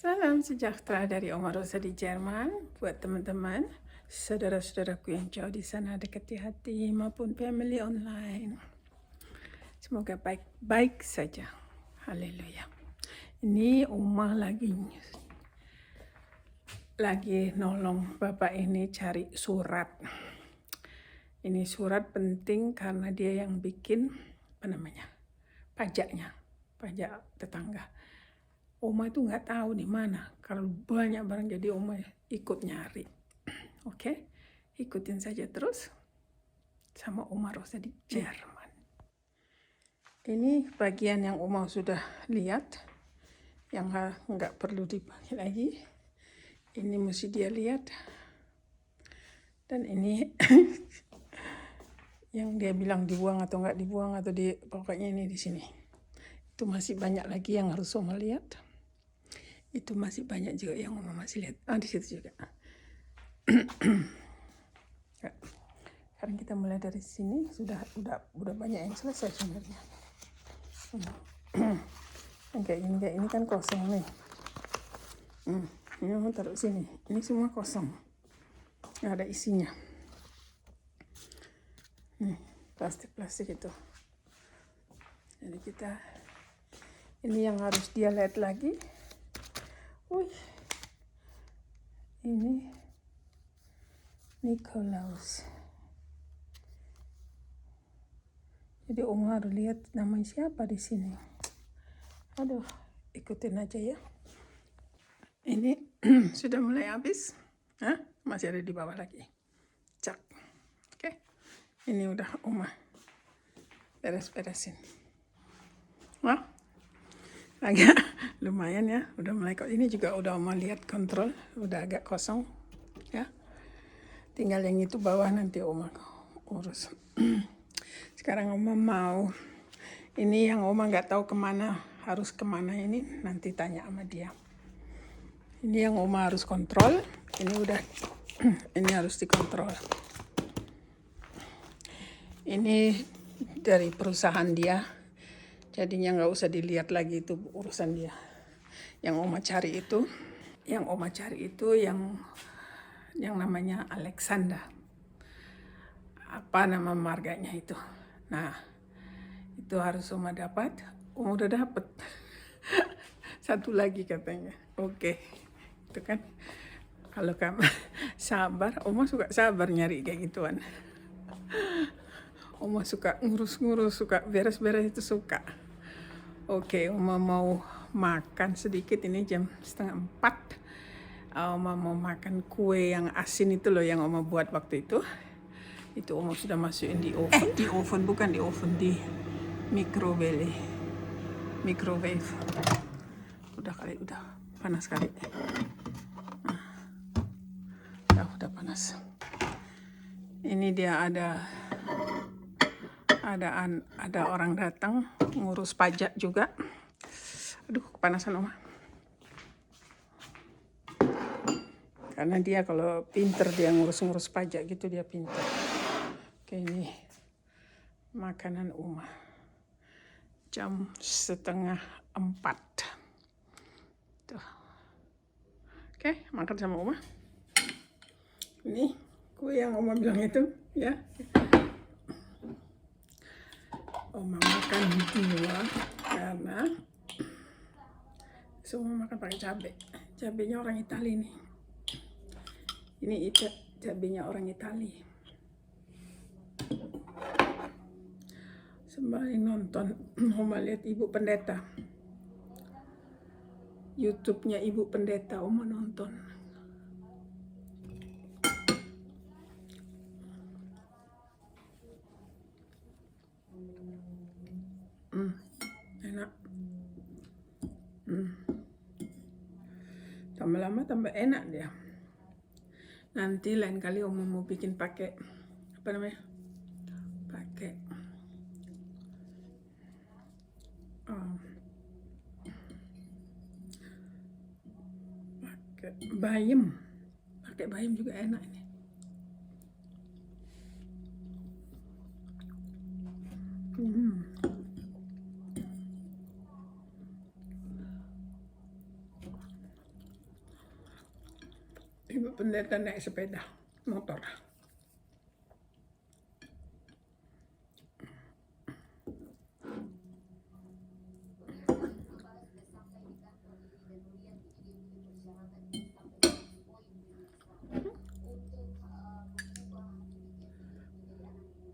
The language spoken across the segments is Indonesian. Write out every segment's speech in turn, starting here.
Salam sejahtera dari Oma Rosa di Jerman buat teman-teman, saudara-saudaraku yang jauh di sana dekat di hati maupun family online. Semoga baik-baik saja. Haleluya. Ini Oma lagi nolong Bapak ini cari surat. Ini surat penting karena dia yang bikin pajaknya, pajak tetangga. Oma itu nggak tahu di mana. Kalau banyak barang jadi Oma ikut nyari. Oke, ikutin saja terus sama Oma Rosa di Jerman. Ini bagian yang Oma sudah lihat, yang nggak perlu dipakai lagi. Ini mesti dia lihat. Dan ini yang dia bilang dibuang atau nggak dibuang atau pokoknya ini di sini. Itu masih banyak lagi yang harus Oma lihat. Itu masih banyak juga yang Oma masih lihat. Di situ juga. Sekarang kita mulai dari sini, sudah banyak yang selesai sebenarnya. Yang kayak ini kan kosong nih. Ini mau taruh sini. Ini semua kosong, nggak ada isinya. Nih, plastik itu. Jadi ini yang harus dia lihat lagi. Ini Nikolaus. Jadi Oma harus lihat namanya siapa di sini. Aduh, ikutin aja ya. Ini sudah mulai habis. Masih ada di bawah lagi. Cak. Oke. Ini udah Oma beres-beresin. Wah, agak lumayan ya. Udah mulai kok. Ini juga udah Oma lihat kontrol. Udah agak kosong. Ya. Tinggal yang itu bawah nanti Oma urus. Sekarang Oma mau. Ini yang Oma nggak tahu harus kemana ini. Nanti tanya sama dia. Ini yang Oma harus kontrol. Ini harus dikontrol. Ini dari perusahaan dia. Jadinya nggak usah dilihat lagi, itu urusan dia. Yang Oma cari itu yang namanya Alexander. Apa nama marganya itu? Nah, itu harus Oma dapat. Oma udah dapat. Satu lagi katanya. Oke. Itu kan kalau kamu sabar, Oma suka sabar nyari kayak gituan. Oma suka ngurus-ngurus, suka beres-beres itu suka. Oke, Oma mau makan sedikit, ini jam 3:30. Oma mau makan kue yang asin itu loh yang Oma buat waktu itu. Itu Oma sudah masukin di oven. Di microwave. Udah panas kali. Udah panas. Ini dia ada orang datang ngurus pajak juga. Aduh, kepanasan Oma. Karena dia kalau pinter dia ngurus pajak gitu, dia pinter. Oke, ini makanan Oma. Jam 3:30. Tuh. Oke, makan sama Oma. Ini kue yang Oma bilang itu, ya. Oma makan 2 karena semua makan pakai cabai. Cabainya orang Itali nih. Ini cabainya orang Itali. Sembari nonton, Oma lihat Ibu Pendeta. YouTube-nya Ibu Pendeta, Oma nonton. Enak. Tambah lama tambah enak dia. Nanti lain kali Oma mau bikin pakai pakai bayam. Pakai bayam juga enak ini. Ibu pendeta naik sepeda motor.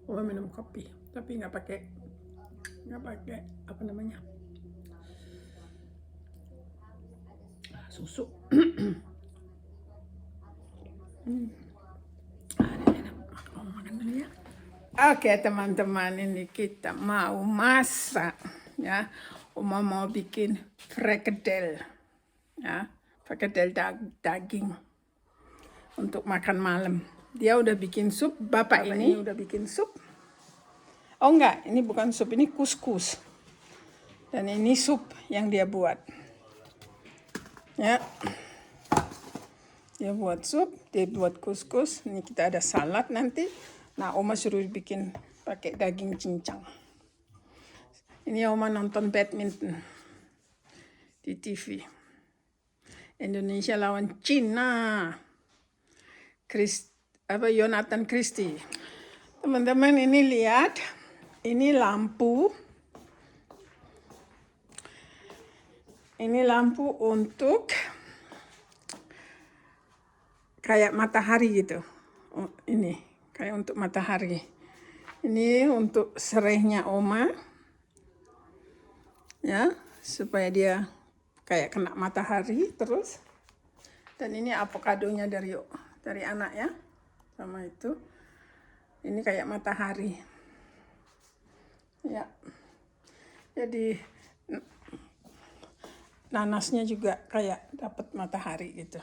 Oh, minum kopi, tapi nggak pakai apa namanya, susu. Makan dulu ya. Oke teman-teman, ini kita mau masak ya. Oma mau bikin frikadel ya, frikadel daging untuk makan malam. Dia udah bikin sup, bapak ini udah bikin sup. Oh enggak, ini bukan sup, ini kuskus. Dan ini sup yang dia buat. Ya. Dia buat sup, dia buat kuskus. Ini kita ada salad nanti. Nah, Oma suruh bikin pakai daging cincang. Ini Oma nonton badminton di TV. Indonesia lawan Cina. Yonathan Christie. Teman-teman ini lihat, ini lampu. Ini lampu untuk kayak matahari gitu. Oh, ini kayak untuk matahari. Ini untuk serehnya Oma. Ya, supaya dia kayak kena matahari terus. Dan ini avokadonya dari anak ya. Sama itu. Ini kayak matahari. Ya. Jadi nanasnya juga kayak dapat matahari gitu.